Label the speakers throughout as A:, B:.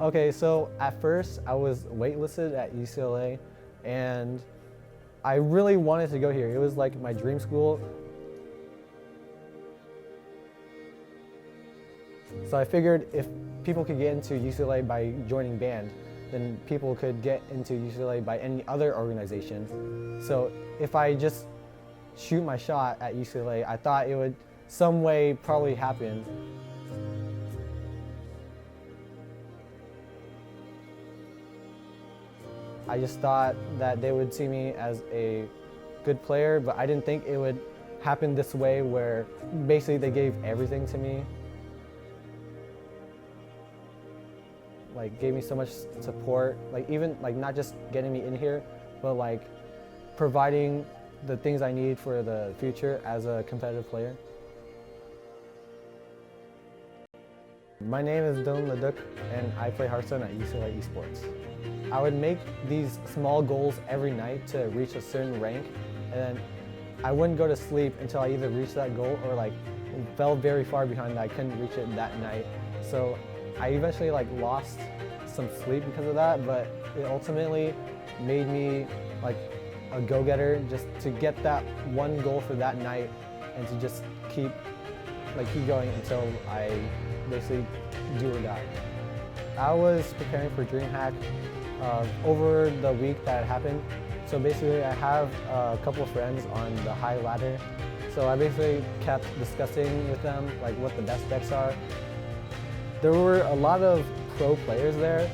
A: Okay, so at first I was waitlisted at UCLA and I really wanted to go here. It was like my dream school. So I figured if people could get into UCLA by joining band, then people could get into UCLA by any other organization. So if I just shoot my shot at UCLA, I thought it would some way probably happen. I just thought that they would see me as a good player, but I didn't think it would happen this way where basically they gave everything to me. Like gave me so much support, like even like not just getting me in here, but like providing the things I need for the future as a competitive player. My name is Dillon Leduc and I play Hearthstone at UCLA Esports. I would make these small goals every night to reach a certain rank, and then I wouldn't go to sleep until I either reached that goal or like fell very far behind that I couldn't reach it that night. So I eventually like lost some sleep because of that, but it ultimately made me like a go-getter just to get that one goal for that night and to just keep going until I basically do or die. I was preparing for Dreamhack over the week that it happened. So basically I have a couple of friends on the high ladder. So I basically kept discussing with them like what the best decks are. There were a lot of pro players there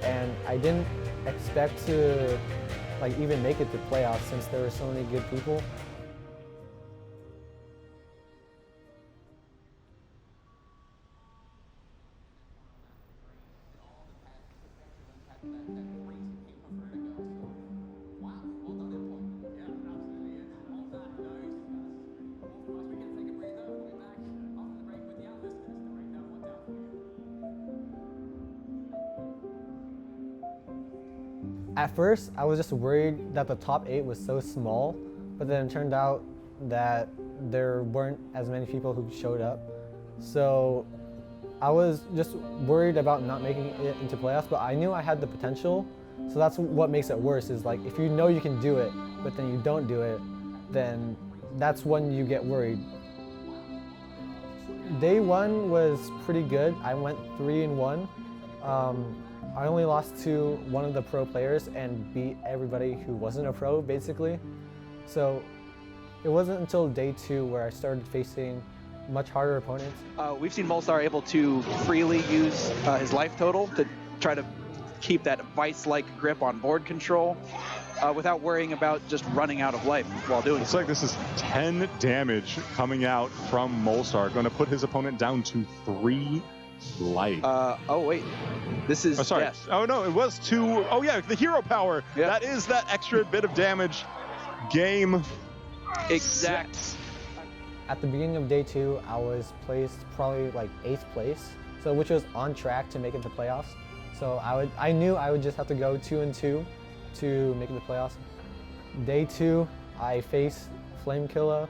A: and I didn't expect to like even make it to playoffs since there were so many good people. At first, I was just worried that the top 8 was so small, but then it turned out that there weren't as many people who showed up. So I was just worried about not making it into playoffs, but I knew I had the potential. So that's what makes it worse, is like if you know you can do it, but then you don't do it, then that's when you get worried. Day 1 was pretty good. I went 3-1. I only lost to one of the pro players and beat everybody who wasn't a pro, basically. So it wasn't until day 2 where I started facing much harder opponents.
B: We've seen Molstar able to freely use his life total to try to keep that vice-like grip on board control without worrying about just running out of life while doing it.
C: Looks like this is 10 damage coming out from Molstar, going to put his opponent down to 3 life.
B: Oh wait, this is,
C: oh, sorry.
B: Yes.
C: Oh no, it was 2. Oh yeah, the hero power. Yep. That is that extra bit of damage. Game
B: exact.
C: Set.
A: At the beginning of day 2, I was placed probably like 8th place, so which was on track to make it to playoffs. So I knew I would just have to go 2-2 to make it to playoffs. Day 2, I faced Flamekilla,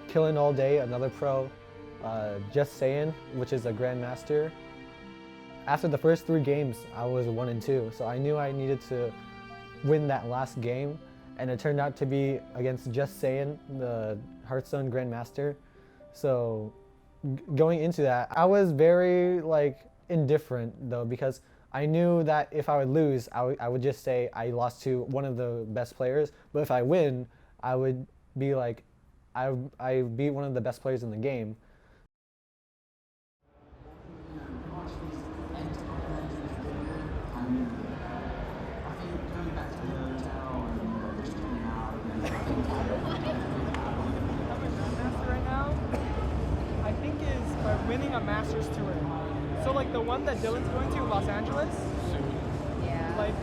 A: Killing All Day, another pro, Just Sayin, which is a grandmaster. After the first 3 games, I was 1-2, so I knew I needed to win that last game, and it turned out to be against Just Sayin, the Hearthstone grandmaster. So going into that, I was very like indifferent though, because I knew that if I would lose, I would just say I lost to one of the best players, but if I win, I would be like, I beat one of the best players in the game.
D: Winning a Masters tour. So like the one that Dillon's going to, Los Angeles.
E: Yeah.
D: Like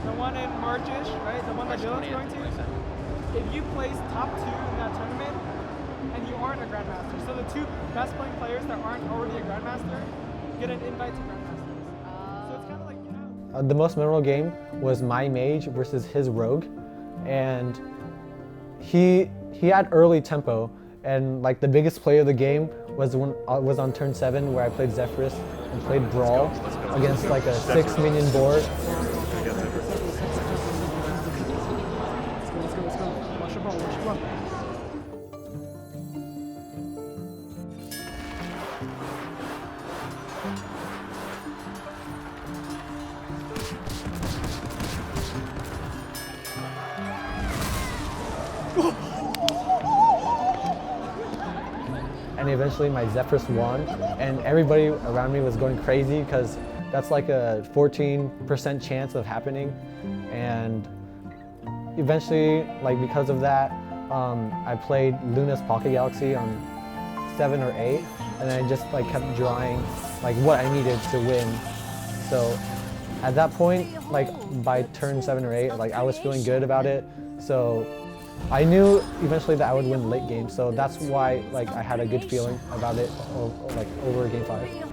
D: the one in March-ish, right? The one that Dillon's going to. If you place top 2 in that tournament and you aren't a Grandmaster, so the 2 best playing players that aren't already a Grandmaster get an invite to Grandmasters. So it's kind of like, you know.
A: The most memorable game was my mage versus his rogue, and he had early tempo, and like the biggest play of the game was on turn 7 where I played Zephyrus, and played Brawl against like a 6-minion board.
D: Let's go. Watch your ball.
A: And eventually my Zephyrus won, and everybody around me was going crazy because that's like a 14% chance of happening. And eventually, like because of that, I played Luna's Pocket Galaxy on 7 or 8, and I just like kept drawing like what I needed to win. So at that point, like by turn 7 or 8, like I was feeling good about it. So I knew eventually that I would win late game, so that's why like I had a good feeling about it, like over game 5.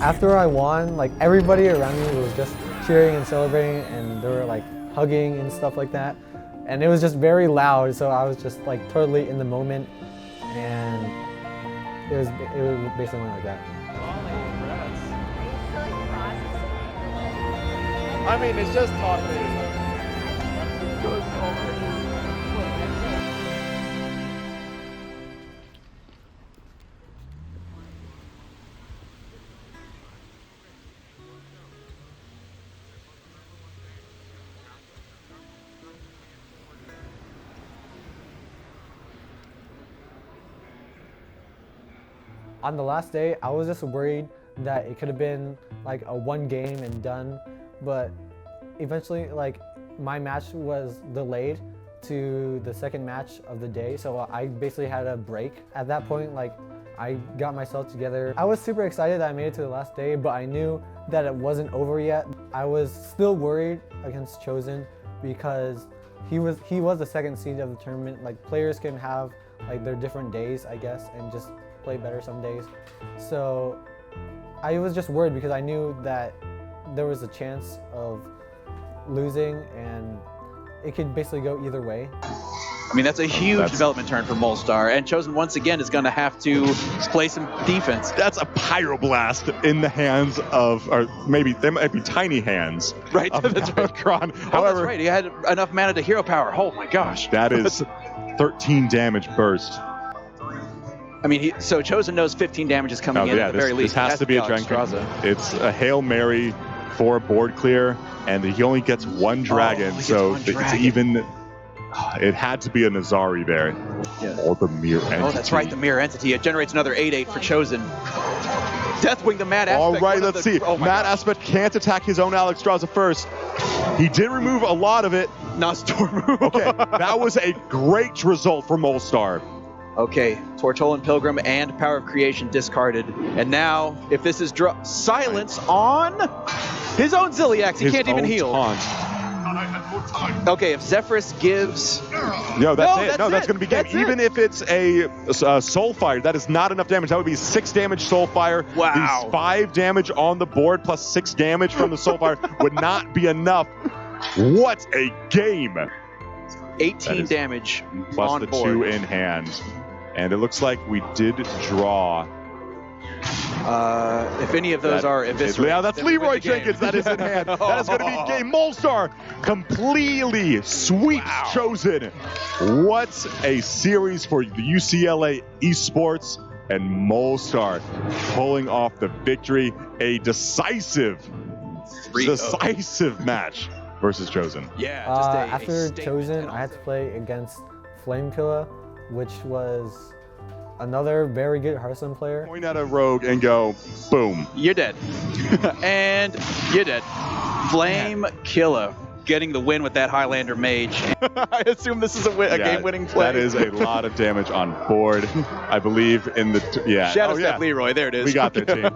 A: After I won, like everybody around me was just cheering and celebrating, and they were like hugging and stuff like that, and it was just very loud. So I was just like totally in the moment, and it was basically like that.
E: I mean, it's just talking.
A: On the last day, I was just worried that it could have been like a 1 game and done, but eventually like my match was delayed to the second match of the day, so I basically had a break. At that point, like I got myself together. I was super excited that I made it to the last day, but I knew that it wasn't over yet. I was still worried against Chosen because he was the second seed of the tournament. Like players can have like their different days, I guess, and just play better some days. So I was just worried because I knew that there was a chance of losing and it could basically go either way.
B: I mean, that's a huge development turn for Molestar, and Chosen once again is going to have to play some defense.
C: That's a pyroblast in the hands of, or maybe they might be tiny hands.
B: Right,
C: that's right. Kron.
B: However, that's right. He had enough mana to hero power. Oh my gosh.
C: That is 13 damage burst.
B: I mean, so Chosen knows 15 damage is coming in at the very least.
C: This has to be a Drenching. It's a Hail Mary for a board clear, and he only gets 1 dragon, so it's even. It had to be a Nazari there.
B: Yeah.
C: Oh, the Mirror Entity.
B: Oh, that's right, the Mirror Entity. It generates another 8/8 for Chosen. Deathwing the Mad Aspect.
C: All right, let's see.
B: Oh
C: Mad Aspect can't attack his own Alexstrasza first. He did remove a lot of it.
B: Not Storm.
C: Okay, that was a great result for Molestar.
B: Okay, Tortolan Pilgrim and Power of Creation discarded. And now, if this is Silence on his own Ziliax, he can't even heal.
C: Taunt.
B: Okay, if Zephyrus gives...
C: No, that's going to be game. Even if it's a Soulfire, that is not enough damage. That would be 6 damage Soulfire.
B: Wow.
C: These 5 damage on the board plus 6 damage from the Soulfire would not be enough. What a game!
B: 18 damage
C: plus
B: on
C: the
B: board.
C: 2 in hand. And it looks like we did draw.
B: If any of those are eviscerated.
C: Yeah, that's Leroy Jenkins. That is in hand. That is going to be game. Molestar completely sweeps Chosen. What a series for the UCLA Esports, and Molestar pulling off the victory. A decisive match versus Chosen.
B: Yeah, just
A: after Chosen, I had to play against Flamekiller, which was another very good Hearthstone player.
C: Point at a rogue and go, boom.
B: You're dead. And you're dead. Flame Killer getting the win with that Highlander Mage. I assume this is a game-winning play.
C: That is a lot of damage on board. I believe in the...
B: Shadow Step Leroy, there it is.
C: We got there, team.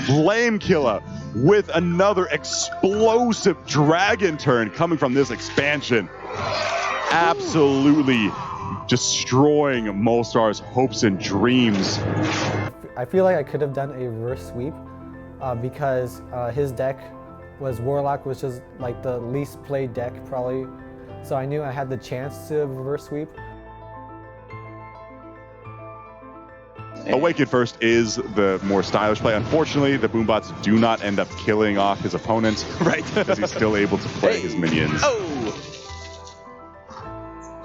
C: Flame Killer with another explosive dragon turn coming from this expansion. Absolutely destroying Molestar's hopes and dreams.
A: I feel like I could have done a reverse sweep because his deck was Warlock, which is like the least played deck probably. so I knew I had the chance to reverse sweep.
C: Awaken First is the more stylish play. Unfortunately, the Boombots do not end up killing off his opponent.
B: Right.
C: Because he's still able to play his minions.
B: Oh!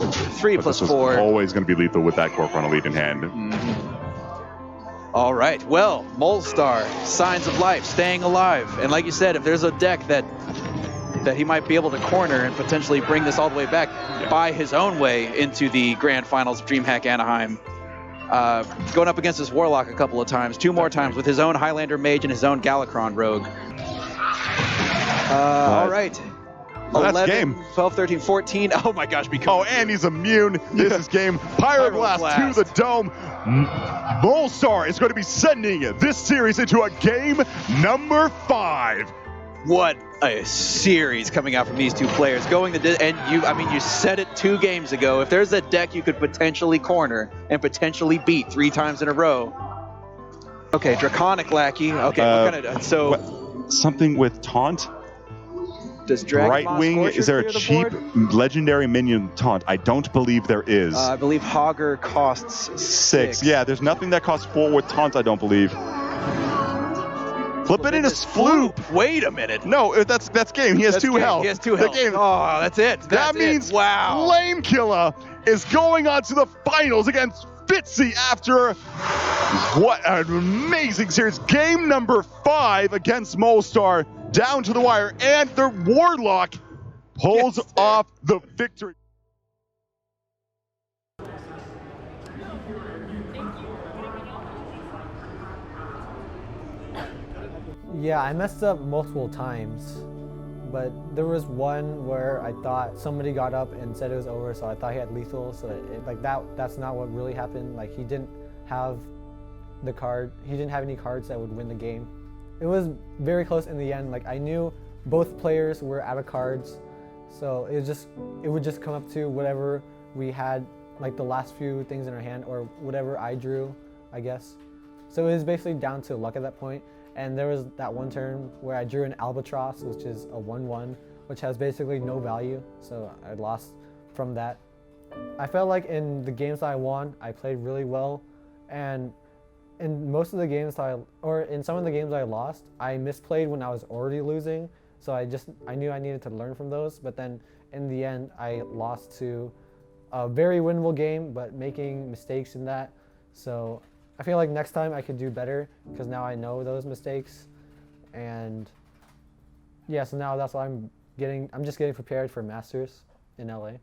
B: 3
C: But
B: plus
C: this was
B: 4.
C: always going to be lethal with that Gorkron Elite in hand.
B: All right. Well, Molestar, Signs of Life, staying alive. And like you said, if there's a deck that he might be able to corner and potentially bring this all the way back by his own way into the grand finals of Dreamhack Anaheim. Going up against his Warlock a couple of times, 2 more times with his own Highlander Mage and his own Galakron Rogue. All right.
C: Well, that's
B: 11,
C: game.
B: 12, 13, 14. Oh my gosh,
C: Oh, and he's immune. This is game. Pyroblast to the dome. Molestar is going to be sending this series into a game number 5.
B: What a series coming out from these 2 players. You said it 2 games ago. If there's a deck you could potentially corner and potentially beat 3 times in a row. Okay, Draconic Lackey. Okay,
C: something with taunt.
B: Does Dragon
C: Right
B: Moss
C: wing,
B: Scorcher
C: is there a
B: clear the
C: cheap
B: board?
C: legendary minion taunt? I don't believe there is.
B: I believe Hogger costs 6.
C: Yeah, there's nothing that costs 4 with taunt, I don't believe. Flip it into Sploop.
B: Wait a minute.
C: No, that's game. He has 2 health.
B: He has 2 health. Oh, that's it.
C: That means
B: wow.
C: Flamekiller is going on to the finals against Fitzy after what an amazing series. Game number 5 against Molestar, down to the wire, and the Warlock pulls off the victory.
A: Yeah, I messed up multiple times, but there was one where I thought somebody got up and said it was over, so I thought he had lethal. So that's not what really happened. Like, he didn't have any cards that would win the game. It was very close in the end. Like, I knew both players were out of cards, so it would just come up to whatever we had, like the last few things in our hand, or whatever I drew, I guess. So it was basically down to luck at that point. And there was that one turn where I drew an Albatross, which is a 1/1, which has basically no value, so I lost from that. I felt like in the games that I won, I played really well, and in most of the games in some of the games I lost, I misplayed when I was already losing, so I knew I needed to learn from those, but then in the end, I lost to a very winnable game, but making mistakes in that, so I feel like next time I could do better because now I know those mistakes, and yeah, so now that's why I'm just getting prepared for Masters in LA.